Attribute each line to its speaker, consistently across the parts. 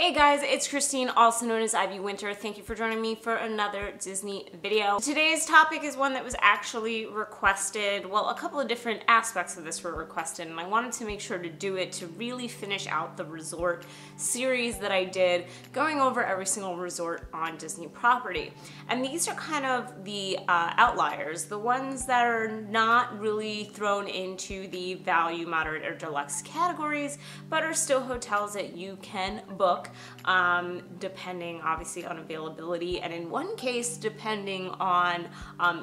Speaker 1: Hey guys, it's Christine, also known as Ivy Winter. Thank you for joining me for another Disney video. Today's topic is one that was actually requested. Well, a couple of different aspects of this were requested, and I wanted to make sure to do it to really finish out the resort series that I did, going over every single resort on Disney property. And these are kind of the outliers, the ones that are not really thrown into the value, moderate, or deluxe categories, but are still hotels that you can book depending obviously on availability, and in one case depending on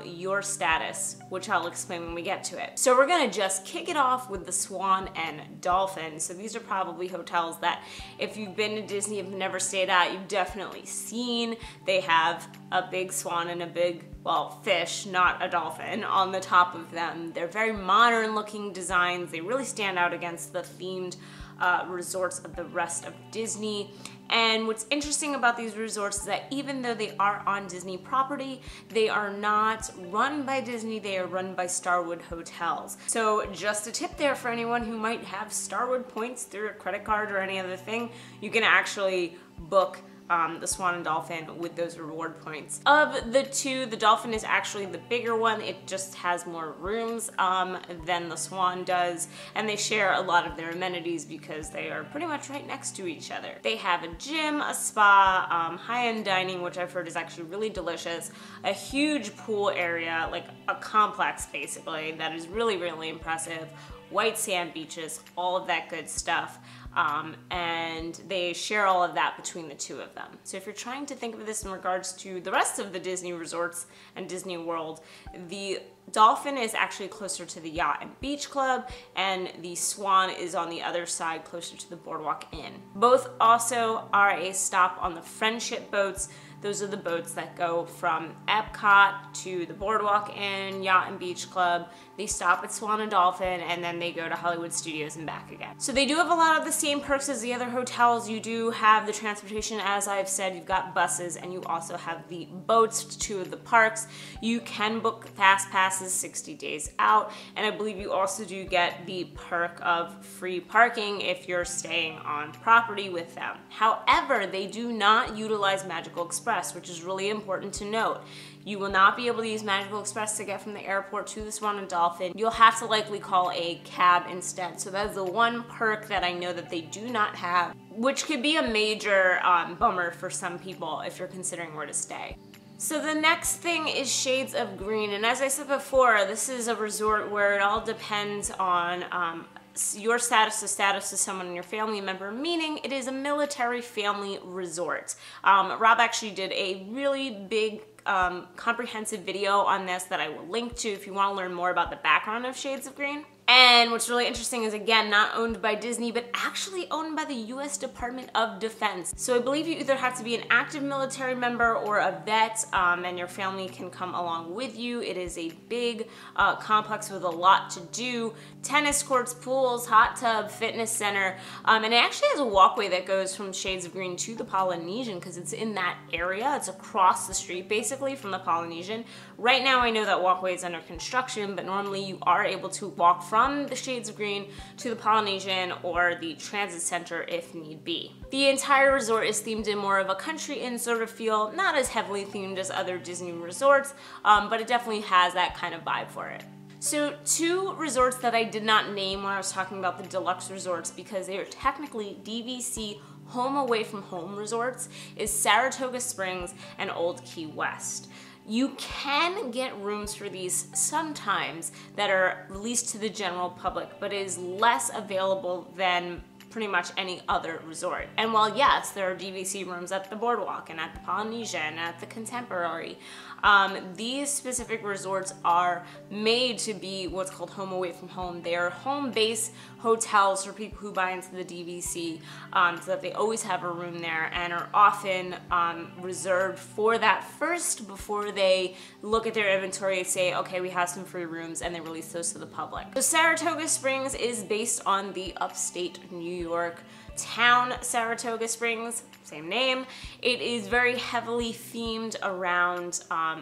Speaker 1: your status, which I'll explain when we get to it. So we're gonna just kick it off with the Swan and Dolphin. So these are probably hotels that if you've been to Disney, you've never stayed at, you've definitely seen. They have a big swan and a big, well, fish, not a dolphin, on the top of them. They're very modern looking designs. They really stand out against the themed resorts of the rest of Disney. And what's interesting about these resorts is that even though they are on Disney property, they are not run by Disney, they are run by Starwood Hotels. So just a tip there for anyone who might have Starwood points through a credit card or any other thing, you can actually book the Swan and Dolphin with those reward points. Of the two, the Dolphin is actually the bigger one. It just has more rooms than the Swan does, and they share a lot of their amenities because they are pretty much right next to each other. They have a gym, a spa, high-end dining, which I've heard is actually really delicious, a huge pool area, like a complex basically, that is really, really impressive, white sand beaches, all of that good stuff. And they share all of that between the two of them. So if you're trying to think of this in regards to the rest of the Disney resorts and Disney World, the Dolphin is actually closer to the Yacht and Beach Club, and the Swan is on the other side, closer to the Boardwalk Inn. Both also are a stop on the Friendship boats. Those are the boats that go from Epcot to the Boardwalk Inn, Yacht and Beach Club. They stop at Swan and Dolphin, and then they go to Hollywood Studios and back again. So they do have a lot of the same perks as the other hotels. You do have the transportation, as I've said, you've got buses, and you also have the boats to two of the parks. You can book fast passes 60 days out, and I believe you also do get the perk of free parking if you're staying on property with them. However, they do not utilize Magical Express, which is really important to note. You will not be able to use Magical Express to get from the airport to the Swan and Dolphin. You'll have to likely call a cab instead. So that's the one perk that I know that they do not have, which could be a major bummer for some people if you're considering where to stay. So the next thing is Shades of Green, and as I said before, this is a resort where it all depends on your status, the status of someone in your family member, meaning it is a military family resort. Rob actually did a really big comprehensive video on this that I will link to if you want to learn more about the background of Shades of Green. And what's really interesting is, again, not owned by Disney, but actually owned by the US Department of Defense. So I believe you either have to be an active military member or a vet, and your family can come along with you. It is a big complex with a lot to do. Tennis courts, pools, hot tub, fitness center, and it actually has a walkway that goes from Shades of Green to the Polynesian because it's in that area. It's across the street basically from the Polynesian. Right now I know that walkway is under construction, but normally you are able to walk from the Shades of Green to the Polynesian or the transit center if need be. The entire resort is themed in more of a country inn sort of feel, not as heavily themed as other Disney resorts, but it definitely has that kind of vibe for it. So two resorts that I did not name when I was talking about the deluxe resorts because they are technically DVC home away from home resorts is Saratoga Springs and Old Key West. You can get rooms for these sometimes that are released to the general public, but it is less available than pretty much any other resort. And while yes, there are DVC rooms at the Boardwalk and at the Polynesian and at the Contemporary, these specific resorts are made to be what's called home away from home. They are home base hotels for people who buy into the DVC, so that they always have a room there and are often reserved for that first before they look at their inventory and say, okay, we have some free rooms, and they release those to the public. So Saratoga Springs is based on the upstate New York Town Saratoga Springs, same name. It is very heavily themed around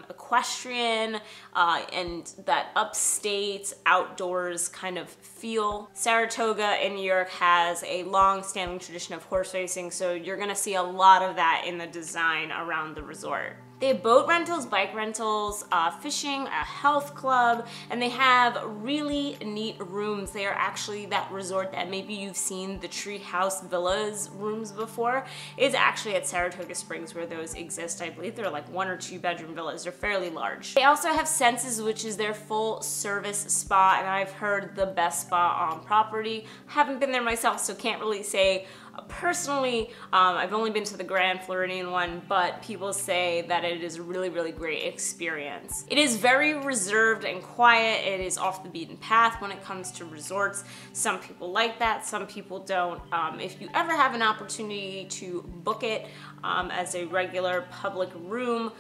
Speaker 1: equestrian and that upstate outdoors kind of feel. Saratoga in New York has a long-standing tradition of horse racing, so you're gonna see a lot of that in the design around the resort. They have boat rentals, bike rentals, fishing, a health club, and they have really neat rooms. They are actually that resort that maybe you've seen the Treehouse Villas rooms before. It's actually at Saratoga Springs where those exist. I believe they're like 1 or 2 bedroom villas. They're fairly large. They also have Senses, which is their full service spa, and I've heard the best spa on property. Haven't been there myself, so can't really say personally. I've only been to the Grand Floridian one, but people say that it is a really, really great experience. It is very reserved and quiet. It is off the beaten path when it comes to resorts. Some people like that, some people don't. If you ever have an opportunity to book it as a regular public room,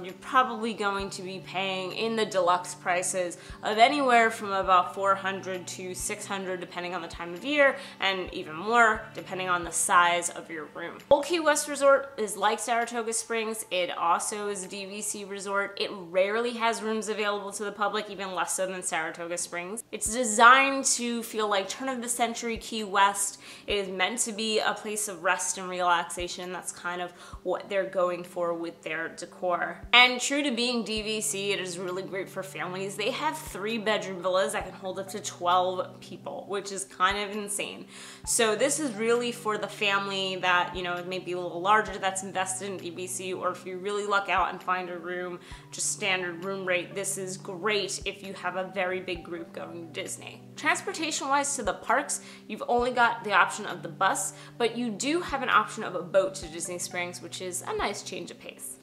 Speaker 1: you're probably going to be paying in the deluxe prices of anywhere from about $400 to $600 depending on the time of year, and even more depending on the size of your room. Old Key West Resort is like Saratoga Springs. It also is a DVC resort. It rarely has rooms available to the public, even less so than Saratoga Springs. It's designed to feel like turn of the century Key West. It is meant to be a place of rest and relaxation. That's kind of what they're going for with their decor. And true to being DVC, it is really great for families. They have 3-bedroom villas that can hold up to 12 people, which is kind of insane. So this is really for the family that, you know, maybe a little larger that's invested in DVC, or if you really luck out and find a room, just standard room rate, this is great if you have a very big group going to Disney. Transportation-wise to the parks, you've only got the option of the bus, but you do have an option of a boat to Disney Springs, which is a nice change of pace.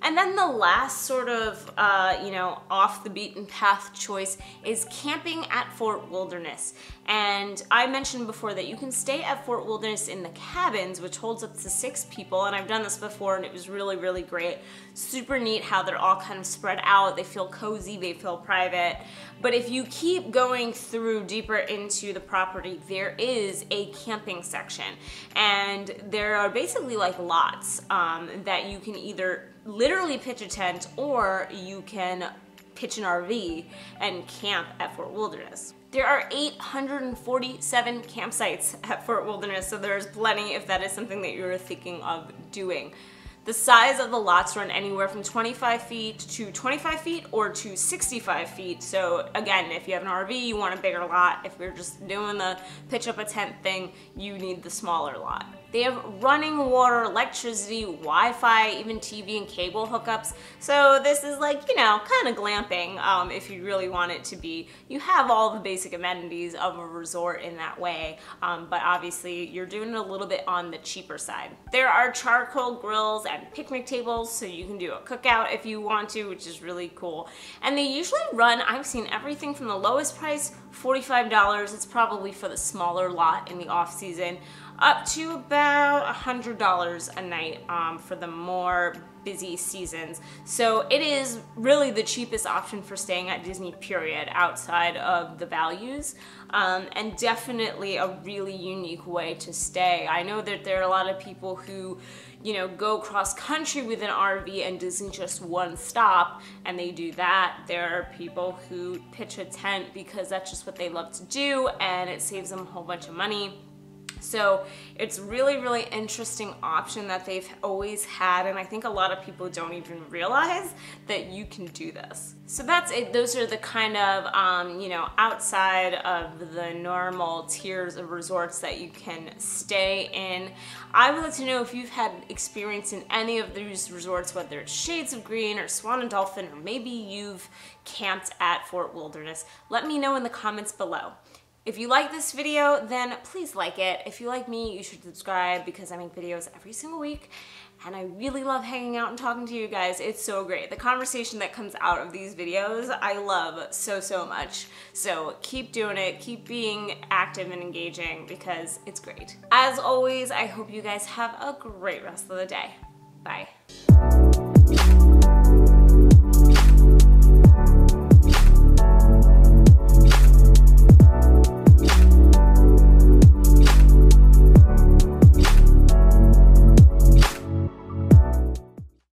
Speaker 1: And then the last sort of, you know, off the beaten path choice is camping at Fort Wilderness. And I mentioned before that you can stay at Fort Wilderness in the cabins, which holds up to 6 people. And I've done this before and it was really, really great. Super neat how they're all kind of spread out. They feel cozy, they feel private. But if you keep going through deeper into the property, there is a camping section. And there are basically like lots that you can either literally pitch a tent, or you can pitch an RV and camp at Fort Wilderness. There are 847 campsites at Fort Wilderness, so there's plenty if that is something that you're thinking of doing. The size of the lots run anywhere from 25 feet to 25 feet or to 65 feet. So again, if you have an RV, you want a bigger lot. If you're just doing the pitch up a tent thing, you need the smaller lot. They have running water, electricity, Wi-Fi, even TV and cable hookups. So this is like, you know, kind of glamping if you really want it to be. You have all the basic amenities of a resort in that way, but obviously you're doing it a little bit on the cheaper side. There are charcoal grills and picnic tables, so you can do a cookout if you want to, which is really cool. And they usually run, I've seen everything from the lowest price, $45, it's probably for the smaller lot in the off season, up to about $100 a night for the more busy seasons. So it is really the cheapest option for staying at Disney, period, outside of the values, and definitely a really unique way to stay. I know that there are a lot of people who, you know, go cross country with an RV and Disney just one stop, and they do that. There are people who pitch a tent because that's just what they love to do, and it saves them a whole bunch of money. So it's really, really interesting option that they've always had, and I think a lot of people don't even realize that you can do this. So that's it. Those are the kind of, you know, outside of the normal tiers of resorts that you can stay in. I would like to know if you've had experience in any of these resorts, whether it's Shades of Green or Swan Dolphin, or maybe you've camped at Fort Wilderness. Let me know in the comments below. If you like this video, then please like it. If you like me, you should subscribe because I make videos every single week and I really love hanging out and talking to you guys. It's so great. The conversation that comes out of these videos, I love so, so much. So keep doing it, keep being active and engaging because it's great. As always, I hope you guys have a great rest of the day. Bye.